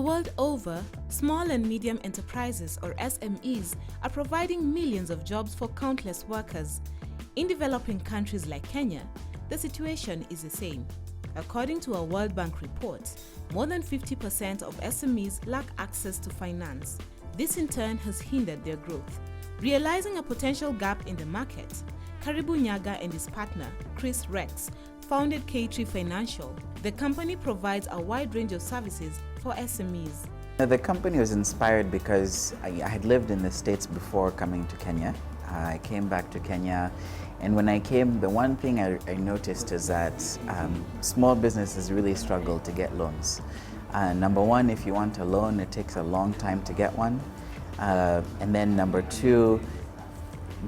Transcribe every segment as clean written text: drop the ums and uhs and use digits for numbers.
world over, small and medium enterprises or SMEs are providing millions of jobs for countless workers. In developing countries like Kenya, the situation is the same. According to a World Bank report, more than 50% of SMEs lack access to finance. This in turn has hindered their growth. Realizing a potential gap in the market, Karibu Nyaga and his partner, Chris Rex, founded CAYTREE Financial. The company provides a wide range of services for SMEs. The company was inspired because I had lived in the States before coming to Kenya. I came back to Kenya, and when I came, the one thing I noticed is that small businesses really struggle to get loans. Number one, if you want a loan, it takes a long time to get one. And then number two,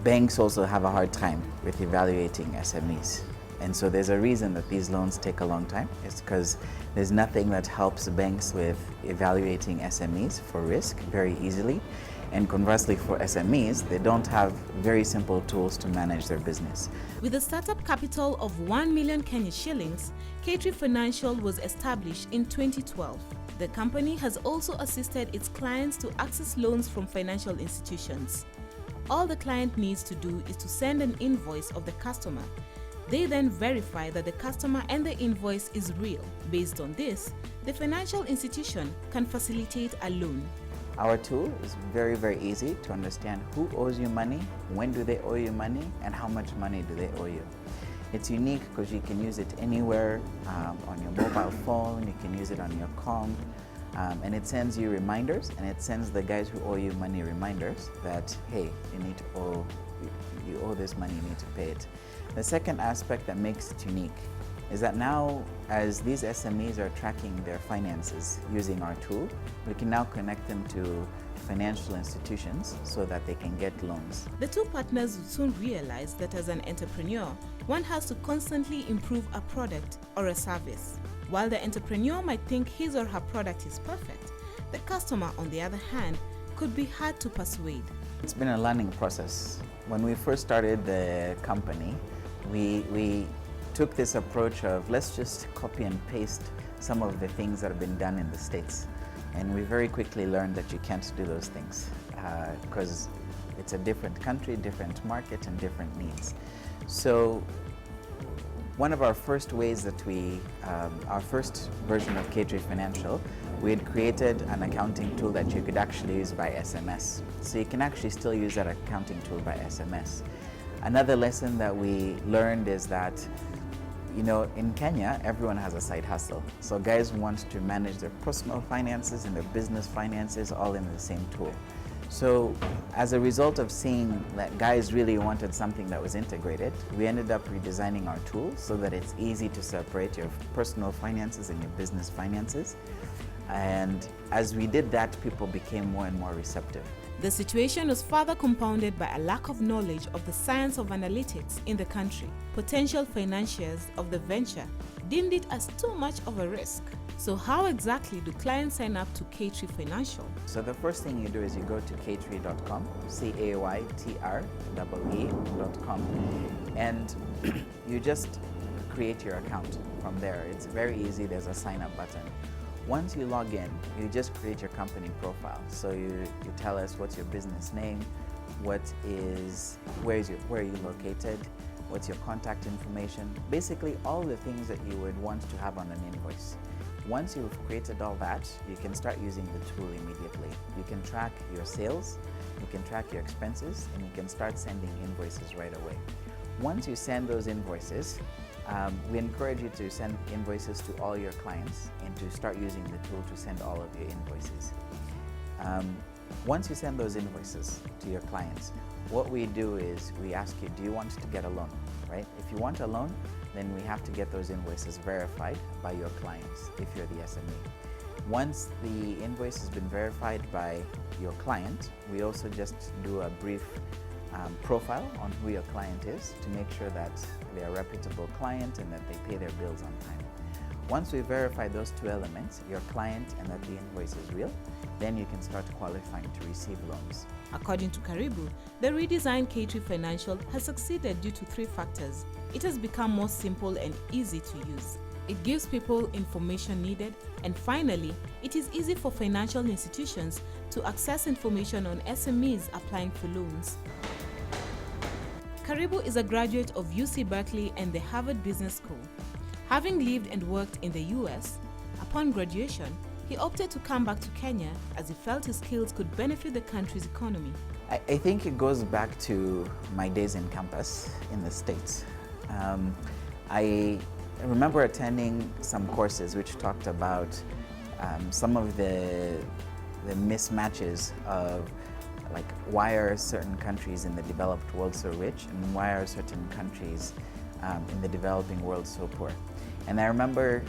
banks also have a hard time with evaluating SMEs. And so there's a reason that these loans take a long time. It's because there's nothing that helps banks with evaluating SMEs for risk very easily. And conversely for SMEs, they don't have very simple tools to manage their business. With a startup capital of 1 million Kenya shillings, CAYTREE Financial was established in 2012. The company has also assisted its clients to access loans from financial institutions. All the client needs to do is to send an invoice of the customer. They then verify that the customer and the invoice is real. Based on this, the financial institution can facilitate a loan. Our tool is very, very easy to understand who owes you money, when do they owe you money, and how much money do they owe you. It's unique because you can use it anywhere on your mobile phone, you can use it on your comm, and it sends you reminders, and it sends the guys who owe you money reminders that, hey, you owe this money, you need to pay it. The second aspect that makes it unique is that now, as these SMEs are tracking their finances using our tool, we can now connect them to financial institutions so that they can get loans. The two partners would soon realize that as an entrepreneur, one has to constantly improve a product or a service. While the entrepreneur might think his or her product is perfect, the customer, on the other hand, could be hard to persuade. It's been a learning process. When we first started the company, we took this approach of let's just copy and paste some of the things that have been done in the States. And we very quickly learned that you can't do those things because it's a different country, different market, and different needs. So one of our first ways that our first version of CAYTREE Financial, we had created an accounting tool that you could actually use by SMS. So you can actually still use that accounting tool by SMS. Another lesson that we learned is that, you know, in Kenya, everyone has a side hustle. So guys want to manage their personal finances and their business finances all in the same tool. So as a result of seeing that guys really wanted something that was integrated, we ended up redesigning our tool so that it's easy to separate your personal finances and your business finances. And as we did that, people became more and more receptive. The situation was further compounded by a lack of knowledge of the science of analytics in the country. Potential financiers of the venture deemed it as too much of a risk. So how exactly do clients sign up to CAYTREE Financial? So the first thing you do is you go to CAYTREE.com, CAYTREE.com, and you just create your account from there. It's very easy, there's a sign up button. Once you log in, you just create your company profile. So you tell us what's your business name, where are you located, what's your contact information, basically all the things that you would want to have on an invoice. Once you've created all that, you can start using the tool immediately. You can track your sales, you can track your expenses, and you can start sending invoices right away. Once you send those invoices, we encourage you to send invoices to all your clients and to start using the tool to send all of your invoices. Once you send those invoices to your clients, what we do is we ask you, do you want to get a loan, right? If you want a loan, then we have to get those invoices verified by your clients if you're the SME. Once the invoice has been verified by your client, we also just do a brief profile on who your client is to make sure that they're a reputable client and that they pay their bills on time. Once we verify those two elements, your client and that the invoice is real, then you can start qualifying to receive loans. According to Karibu, the redesigned CAYTREE Financial has succeeded due to 3 factors. It has become more simple and easy to use. It gives people information needed, and finally, it is easy for financial institutions to access information on SMEs applying for loans. Karibu is a graduate of UC Berkeley and the Harvard Business School. Having lived and worked in the US, upon graduation, he opted to come back to Kenya as he felt his skills could benefit the country's economy. I think it goes back to my days in campus in the States. I remember attending some courses which talked about some of the mismatches of like why are certain countries in the developed world so rich and why are certain countries in the developing world so poor. And I remember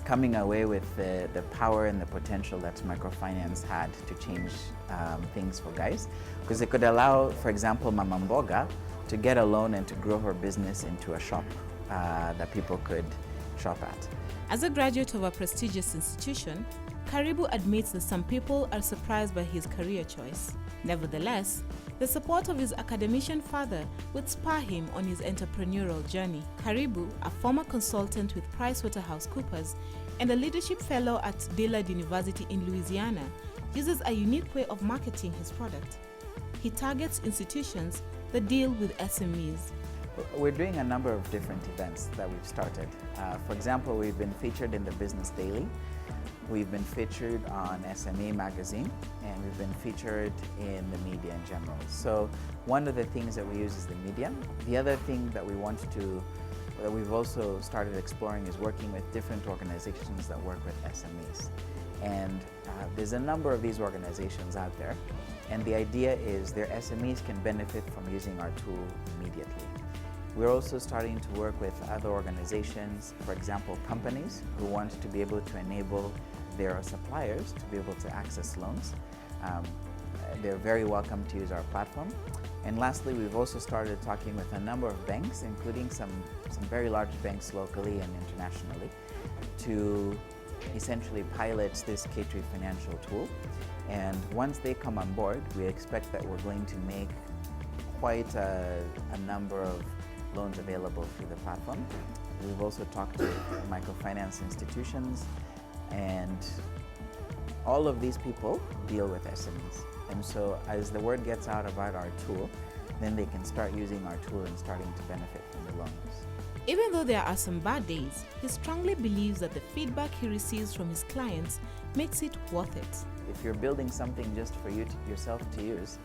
coming away with the power and the potential that microfinance had to change things for guys, because it could allow, for example, Mama Mboga to get a loan and to grow her business into a shop that people could shop at. As a graduate of a prestigious institution, Karibu admits that some people are surprised by his career choice. Nevertheless, the support of his academician father would spur him on his entrepreneurial journey. Karibu, a former consultant with PricewaterhouseCoopers and a leadership fellow at Dillard University in Louisiana, uses a unique way of marketing his product. He targets institutions that deal with SMEs. We're doing a number of different events that we've started. For example, we've been featured in the Business Daily. We've been featured on SME magazine, and we've been featured in the media in general. So one of the things that we use is the media. The other thing that we've also started exploring is working with different organizations that work with SMEs. And there's a number of these organizations out there, and the idea is their SMEs can benefit from using our tool immediately. We're also starting to work with other organizations, for example, companies who want to be able to enable their suppliers to be able to access loans. They're very welcome to use our platform. And lastly, we've also started talking with a number of banks, including some very large banks locally and internationally, to essentially pilot this CAYTREE financial tool. And once they come on board, we expect that we're going to make quite a number of loans available through the platform. We've also talked to microfinance institutions, and all of these people deal with SMEs. And so as the word gets out about our tool, then they can start using our tool and starting to benefit from the loans. Even though there are some bad days, he strongly believes that the feedback he receives from his clients makes it worth it. If you're building something just for yourself to use,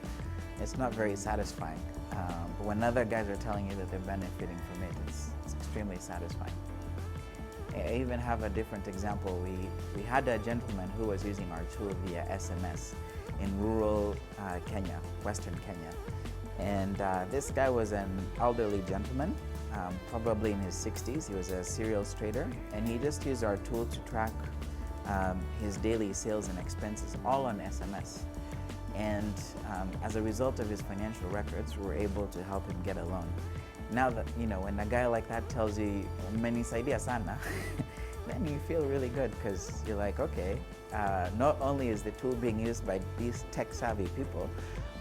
it's not very satisfying. But when other guys are telling you that they're benefiting from it, it's extremely satisfying. I even have a different example. We had a gentleman who was using our tool via SMS in rural Kenya, Western Kenya. And this guy was an elderly gentleman, probably in his 60s. He was a cereals trader, and he just used our tool to track his daily sales and expenses all on SMS. And as a result of his financial records, we were able to help him get a loan. Now that, when a guy like that tells you, "Umenisaidia sana," then you feel really good, because you're like, okay, not only is the tool being used by these tech-savvy people,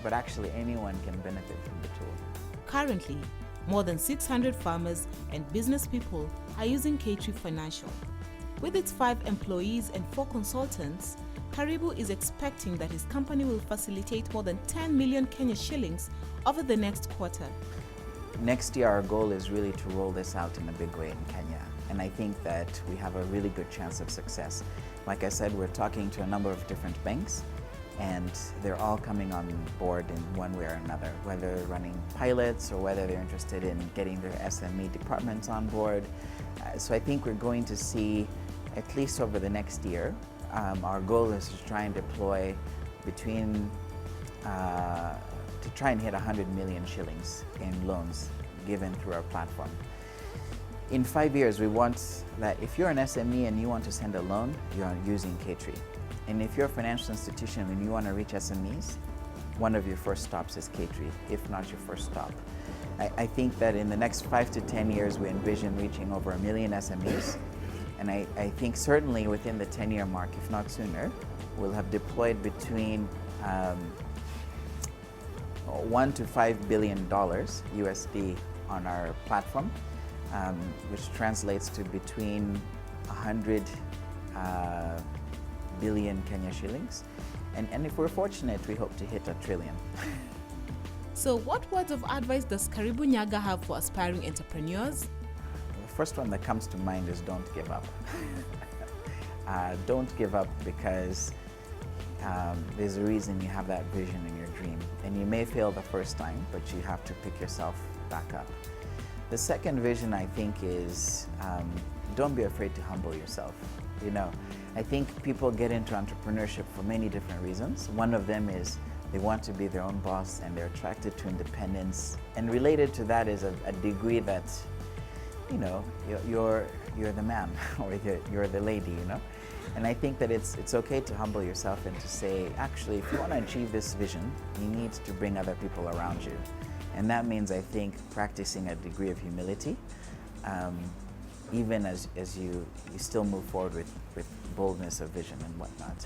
but actually anyone can benefit from the tool. Currently, more than 600 farmers and business people are using CAYTREE Financial. With its 5 employees and 4 consultants, Karibu is expecting that his company will facilitate more than 10 million Kenya shillings over the next quarter. Next year, our goal is really to roll this out in a big way in Kenya. And I think that we have a really good chance of success. Like I said, we're talking to a number of different banks, and they're all coming on board in one way or another, whether running pilots or whether they're interested in getting their SME departments on board. So I think we're going to see, at least over the next year, our goal is to try and deploy to try and hit 100 million shillings in loans given through our platform. In 5 years, we want that if you're an SME and you want to send a loan, you're using CAYTREE. And if you're a financial institution and you want to reach SMEs, one of your first stops is CAYTREE, if not your first stop. I think that in the next 5 to 10 years, we envision reaching over 1 million SMEs. And I think certainly within the 10-year mark, if not sooner, we'll have deployed between $1 to $5 billion USD on our platform. which translates to between 100 billion Kenya shillings. And if we're fortunate, we hope to hit $1 trillion. So what words of advice does Karibu Nyaga have for aspiring entrepreneurs? The first one that comes to mind is don't give up. Don't give up because there's a reason you have that vision in your dream. And you may fail the first time, but you have to pick yourself back up. The second vision, I think, is don't be afraid to humble yourself. You know, I think people get into entrepreneurship for many different reasons. One of them is they want to be their own boss and they're attracted to independence. And related to that is a degree that, you know, you're the man or you're the lady, you know. And I think that it's okay to humble yourself and to say, actually, if you want to achieve this vision, you need to bring other people around you. And that means, I think, practicing a degree of humility, even as you still move forward with boldness of vision and whatnot.